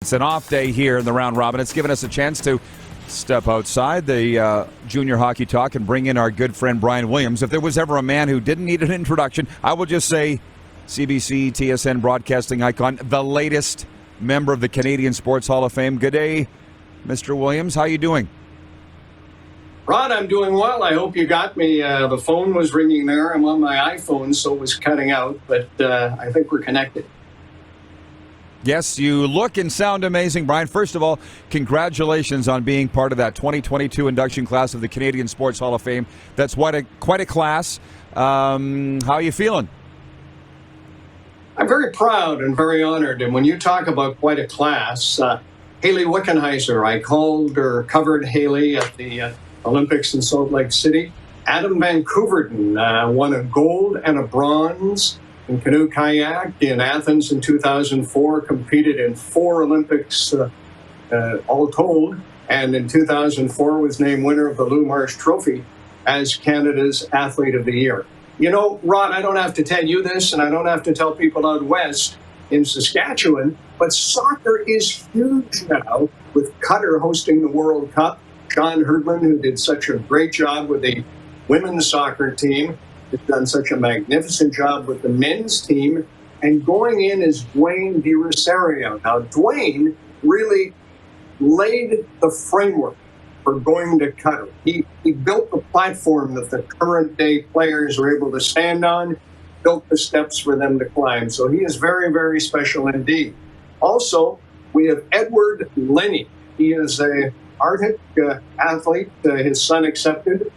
It's an off day here in the round robin. It's given us a chance to step outside the junior hockey talk and bring in our good friend Brian Williams. If there was ever a man who didn't need an introduction, I will just say CBC, TSN broadcasting icon, the latest member of the Canadian Sports Hall of Fame. Good day, Mr. Williams. How you doing? Rod, I'm doing well. I hope you got me. The phone was ringing there. I'm on my iPhone, so it was cutting out, but I think we're connected. Yes, you look and sound amazing, Brian. First of all, congratulations on being part of that 2022 induction class of the Canadian Sports Hall of Fame. That's quite a class. How are you feeling? I'm very proud and very honored. And when you talk about quite a class, Haley Wickenheiser, I covered Haley at the Olympics in Salt Lake City. Adam Van Couverton won a gold and a bronze in canoe kayak in Athens in 2004, competed in 4 Olympics all told, and in 2004 was named winner of the Lou Marsh Trophy as Canada's Athlete of the Year. You know, Rod, I don't have to tell you this, and I don't have to tell people out west in Saskatchewan, but soccer is huge now with Qatar hosting the World Cup. Sean Herdman, who did such a great job with the women's soccer team, has done such a magnificent job with the men's team. And going in is Dwayne Di Rosario. Now, Dwayne really laid the framework for going to Qatar. He built the platform that the current day players are able to stand on, built the steps for them to climb. So he is very, very special indeed. Also, we have Edward Lenny. He is a Arctic athlete. His son accepted.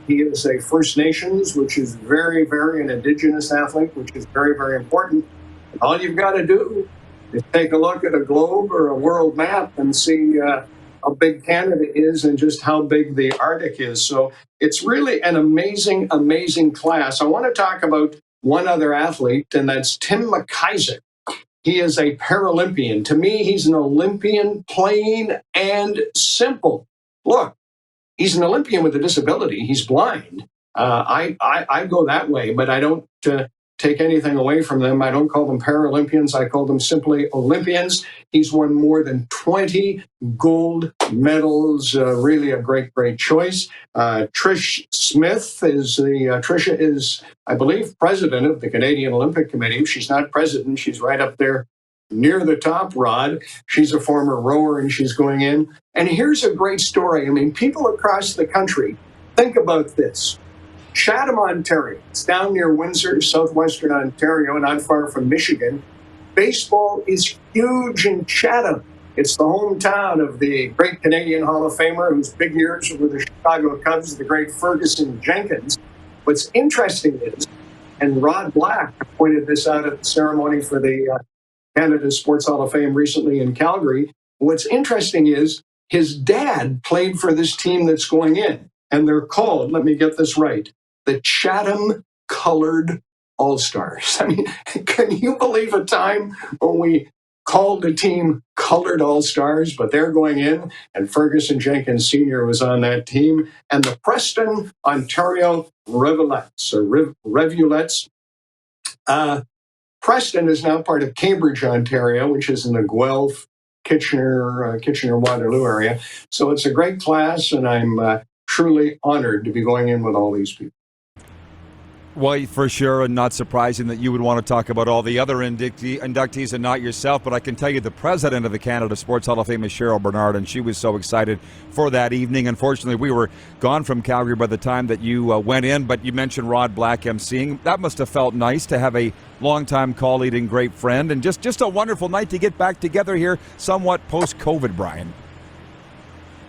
He is a First Nations, which is very, very an Indigenous athlete, which is very, very important. And all you've got to do is take a look at a globe or a world map and see how big Canada is and just how big the Arctic is. So it's really an amazing, amazing class. I want to talk about one other athlete, and that's Tim McIsaac. He is a Paralympian. To me, he's an Olympian, plain and simple. Look, he's an Olympian with a disability. He's blind. I go that way, but I don't take anything away from them. I don't call them Paralympians. I call them simply Olympians. He's won more than 20 gold medals. Really a great, great choice. Trish Smith Tricia is, I believe, president of the Canadian Olympic Committee. If she's not president, she's right up there near the top, Rod. She's a former rower, and she's going in. And here's a great story. I mean, people across the country, think about this. Chatham, Ontario. It's down near Windsor, southwestern Ontario, not far from Michigan. Baseball is huge in Chatham. It's the hometown of the great Canadian Hall of Famer whose big years were with the Chicago Cubs, the great Ferguson Jenkins. What's interesting is, and Rod Black pointed this out at the ceremony for the Canada Sports Hall of Fame recently in Calgary, what's interesting is his dad played for this team that's going in, and they're called, let me get this right, the Chatham Colored All-Stars. I mean, can you believe a time when we called the team Colored All-Stars, but they're going in, and Ferguson Jenkins Sr. was on that team, and the Preston, Ontario Revulettes. Preston is now part of Cambridge, Ontario, which is in the Guelph, Kitchener-Waterloo area. So it's a great class, and I'm truly honored to be going in with all these people. Well, for sure, and not surprising that you would want to talk about all the other inductees and not yourself, but I can tell you the president of the Canada Sports Hall of Fame is Cheryl Bernard, and she was so excited for that evening. Unfortunately, we were gone from Calgary by the time that you went in, but you mentioned Rod Black emceeing. That must have felt nice to have a longtime colleague and great friend, and just a wonderful night to get back together here somewhat post-COVID, Brian.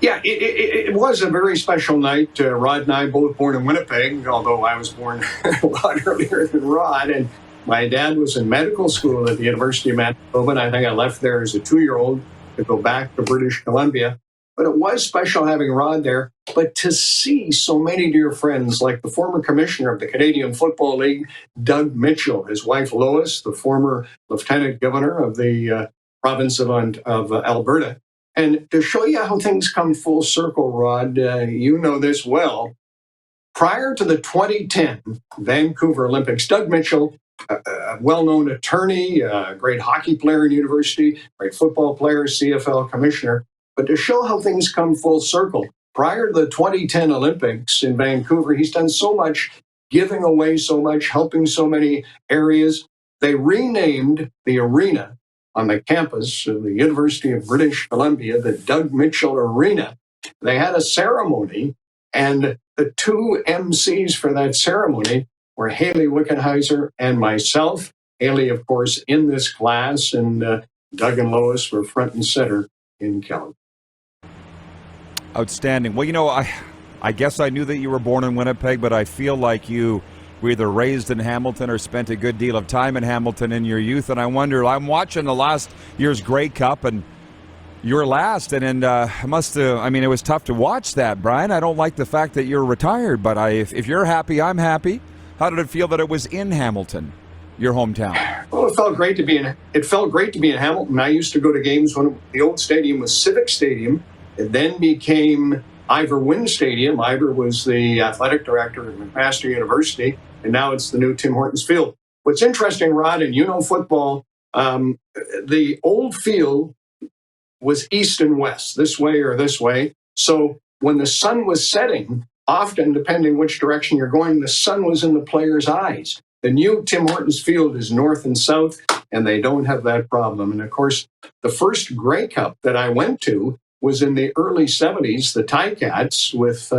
Yeah, it was a very special night. Rod and I both born in Winnipeg, although I was born a lot earlier than Rod. And my dad was in medical school at the University of Manitoba, and I think I left there as a 2-year-old to go back to British Columbia. But it was special having Rod there. But to see so many dear friends, like the former commissioner of the Canadian Football League, Doug Mitchell, his wife Lois, the former lieutenant governor of the province of Alberta. And to show you how things come full circle, Rod, you know this well. Prior to the 2010 Vancouver Olympics, Doug Mitchell a well-known attorney, a great hockey player in university, great football player, CFL commissioner. But to show how things come full circle, prior to the 2010 Olympics in Vancouver, he's done so much, giving away so much, helping so many areas. They renamed the arena on the campus of the University of British Columbia, the Doug Mitchell Arena. They had a ceremony, and the two MCs for that ceremony were Haley Wickenheiser and myself. Haley, of course, in this class, and Doug and Lois were front and center in Calgary. Outstanding. Well, I guess I knew that you were born in Winnipeg, but I feel like you were either raised in Hamilton or spent a good deal of time in Hamilton in your youth. And I wonder, I'm watching the last year's Grey Cup, and you're last, and it was tough to watch that, Brian. I don't like the fact that you're retired, but if you're happy, I'm happy. How did it feel that it was in Hamilton, your hometown? Well, it felt great to be in Hamilton. I used to go to games when the old stadium was Civic Stadium. It then became Ivor Wynne Stadium. Ivor was the athletic director at McMaster University, and now it's the new Tim Hortons Field. What's interesting, Rod, and you know football, the old field was east and west, this way or this way. So when the sun was setting, often, depending which direction you're going, the sun was in the player's eyes. The new Tim Hortons Field is north and south, and they don't have that problem. And of course, the first Grey Cup that I went to was in the early 70s, the Ticats, with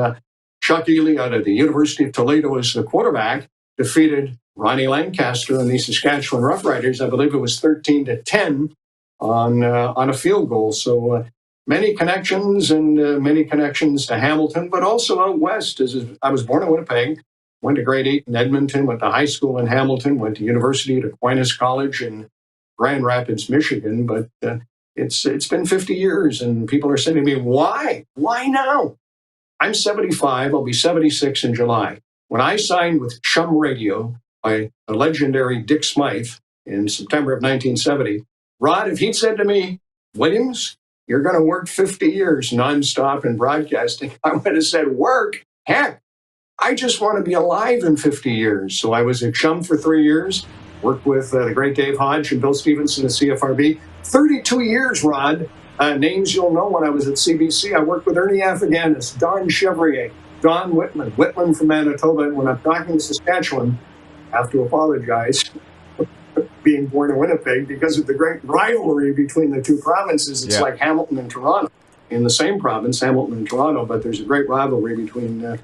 Chuck Ely out of the University of Toledo as the quarterback, defeated Ronnie Lancaster and the Saskatchewan Roughriders. I believe it was 13-10 on a field goal. So many connections to Hamilton, but also out west. I was born in Winnipeg, went to grade 8 in Edmonton, went to high school in Hamilton, went to university at Aquinas College in Grand Rapids, Michigan. But it's been 50 years, and people are saying to me, why? Why now? I'm 75. I'll be 76 in July. When I signed with Chum Radio by the legendary Dick Smythe in September of 1970, Rod, if he'd said to me, Williams, you're going to work 50 years nonstop in broadcasting, I would have said, work? Heck, I just want to be alive in 50 years. So I was at Chum for 3 years, worked with the great Dave Hodge and Bill Stevenson at CFRB. 32 years, Rod. Names you'll know when I was at CBC. I worked with Ernie Afghanis, Don Chevrier, Don Whitman from Manitoba. And when I'm talking to Saskatchewan, I have to apologize being born in Winnipeg because of the great rivalry between the two provinces. It's like Hamilton and Toronto in the same province, Hamilton and Toronto, but there's a great rivalry between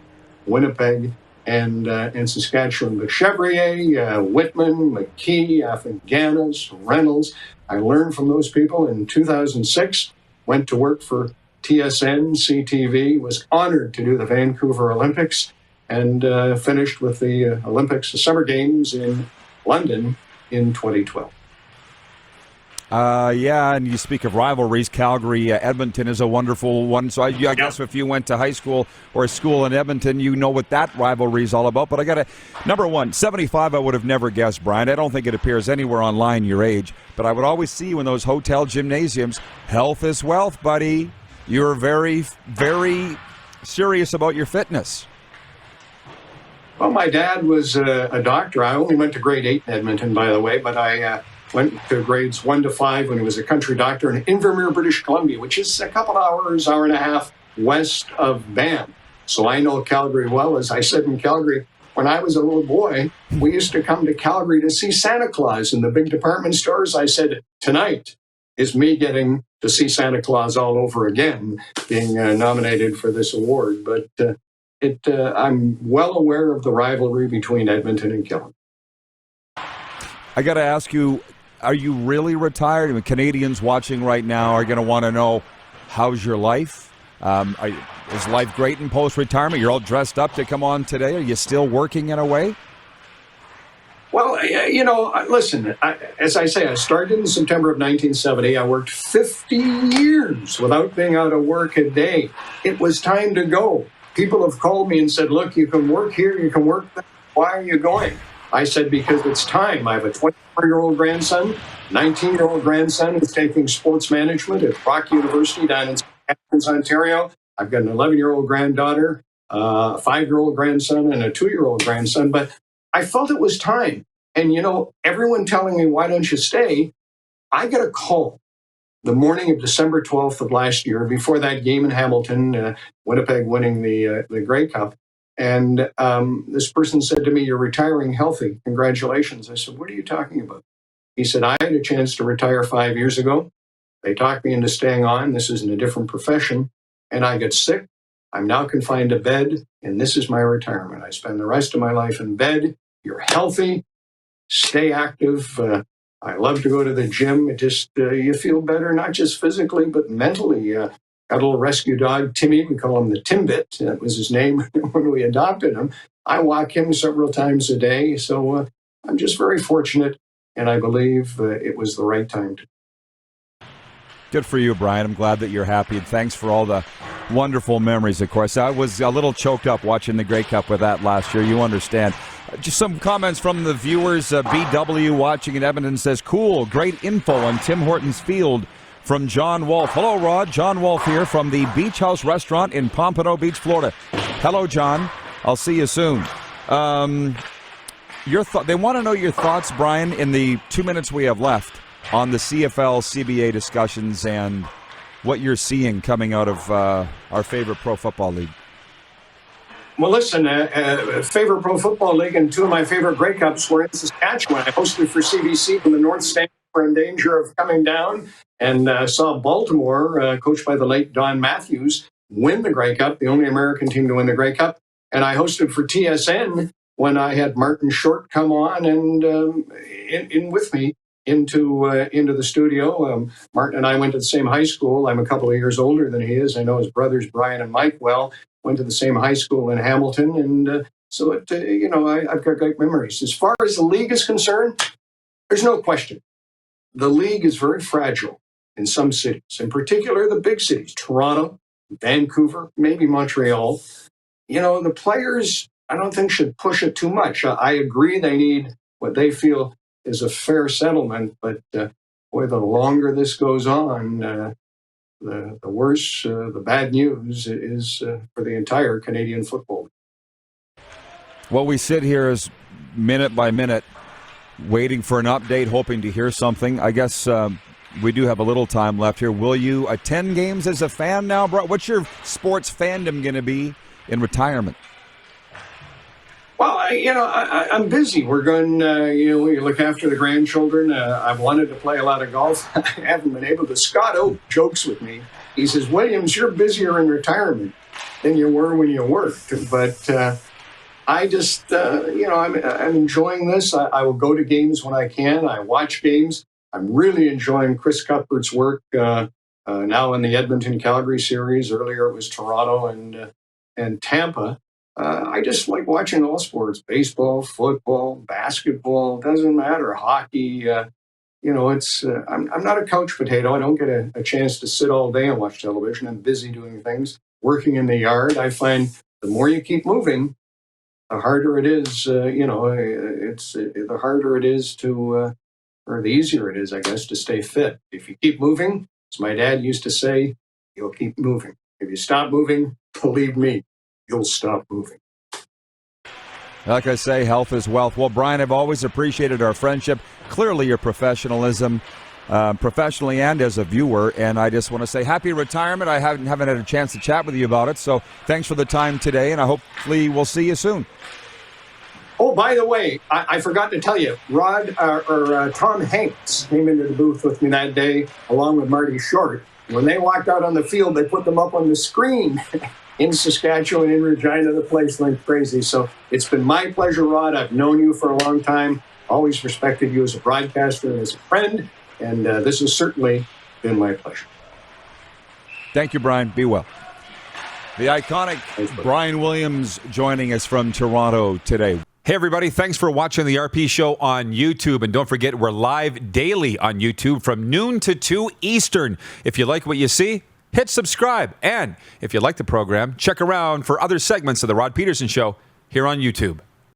Winnipeg and Saskatchewan. But Chevrier, Whitman, McKee, Afghanis, Reynolds, I learned from those people. In 2006, went to work for TSN, CTV, was honored to do the Vancouver Olympics, and finished with the Olympics, the Summer Games in London in 2012. And you speak of rivalries. Calgary, Edmonton is a wonderful one. So I guess if you went to high school or a school in Edmonton, you know what that rivalry is all about. But I got to, number one, 75, I would have never guessed, Brian. I don't think it appears anywhere online your age, but I would always see you in those hotel gymnasiums. Health is wealth, buddy. You're very, very serious about your fitness. Well, my dad was a doctor. I only went to grade 8 in Edmonton, by the way, but I went to grades 1 to 5 when he was a country doctor in Invermere, British Columbia, which is a couple hours, hour and a half west of Banff. So I know Calgary well. As I said in Calgary, when I was a little boy, we used to come to Calgary to see Santa Claus in the big department stores. I said, tonight is me getting to see Santa Claus all over again, being nominated for this award. But I'm well aware of the rivalry between Edmonton and Calgary. I got to ask you, are you really retired? I mean, Canadians watching right now are going to want to know, how's your life? Is life great in post-retirement? You're all dressed up to come on today. Are you still working in a way? Well, listen, as I say, I started in September of 1970. I worked 50 years without being out of work a day. It was time to go. People have called me and said, look, you can work here, you can work there. Why are you going? I said, because it's time. I have a 24-year-old grandson, 19-year-old grandson who's taking sports management at Brock University down in St. Catharines, Ontario. I've got an 11-year-old granddaughter, a 5-year-old grandson, and a 2-year-old grandson. But I felt it was time. And, everyone telling me, why don't you stay? I got a call the morning of December 12th of last year, before that game in Hamilton, Winnipeg winning the Grey Cup. And this person said to me, "You're retiring healthy. Congratulations." I said, "What are you talking about?" He said, "I had a chance to retire 5 years ago. They talked me into staying on. This is in a different profession. And I got sick. I'm now confined to bed. And this is my retirement. I spend the rest of my life in bed. You're healthy. Stay active. I love to go to the gym. It just, you feel better, not just physically, but mentally. Got a little rescue dog, Timmy. We call him the Timbit. That was his name when we adopted him. I walk him several times a day. So I'm just very fortunate. And I believe it was the right time to. Good for you, Brian. I'm glad that you're happy. And thanks for all the wonderful memories, of course. I was a little choked up watching the Grey Cup with that last year. You understand. Just some comments from the viewers. BW watching in Edmonton says, "Cool, great info on Tim Hortons Field," from John Wolf. Hello, Rod. John Wolf here from the Beach House Restaurant in Pompano Beach, Florida. Hello, John. I'll see you soon. They want to know your thoughts, Brian, in the 2 minutes we have left on the CFL CBA discussions and what you're seeing coming out of our favorite pro football league. Well, listen, favorite pro football league and two of my favorite Grey Cups were in Saskatchewan. I hosted for CBC from the North Stand. Were in danger of coming down, and saw Baltimore, coached by the late Don Matthews, win the Grey Cup, the only American team to win the Grey Cup. And I hosted for TSN when I had Martin Short come on and in with me into the studio. Martin and I went to the same high school. I'm a couple of years older than he is. I know his brothers Brian and Mike well. Went to the same high school in Hamilton, and so I've got great memories. As far as the league is concerned, there's no question. The league is very fragile in some cities, in particular the big cities, Toronto, Vancouver, maybe Montreal. The players, I don't think, should push it too much. I agree they need what they feel is a fair settlement, but boy, the longer this goes on, the worse the bad news is for the entire Canadian football. Well, we sit here as minute by minute, waiting for an update, hoping to hear something. I guess we do have a little time left here. Will you attend games as a fan now, bro? What's your sports fandom going to be in retirement? Well, I'm busy. We're going, we look after the grandchildren. I've wanted to play a lot of golf. I haven't been able to. Scott Oak jokes with me. He says, "Williams, you're busier in retirement than you were when you worked." But I just, I'm enjoying this. I will go to games when I can. I watch games. I'm really enjoying Chris Cuthbert's work now in the Edmonton-Calgary series. Earlier it was Toronto and Tampa. I just like watching all sports: baseball, football, basketball. Doesn't matter. Hockey. It's. I'm not a couch potato. I don't get a chance to sit all day and watch television. I'm busy doing things, working in the yard. I find the more you keep moving, the harder it is. The harder it is to, or the easier it is, I guess, to stay fit. If you keep moving, as my dad used to say, you'll keep moving. If you stop moving, believe me, you'll stop moving. Like I say, health is wealth. Well, Brian, I've always appreciated our friendship. Clearly your professionalism, professionally and as a viewer. And I just want to say happy retirement. I haven't had a chance to chat with you about it. So thanks for the time today, and I hopefully we'll see you soon. Oh, by the way, I forgot to tell you, Tom Hanks came into the booth with me that day, along with Marty Short. When they walked out on the field, they put them up on the screen in Saskatchewan, in Regina. The place went crazy. So it's been my pleasure, Rod. I've known you for a long time, always respected you as a broadcaster and as a friend, and this has certainly been my pleasure. Thank you, Brian. Be well. The iconic Brian Williams joining us from Toronto today. Hey, everybody. Thanks for watching the RP Show on YouTube. And don't forget, we're live daily on YouTube from noon to 2 Eastern. If you like what you see, hit subscribe. And if you like the program, check around for other segments of the Rod Pedersen Show here on YouTube.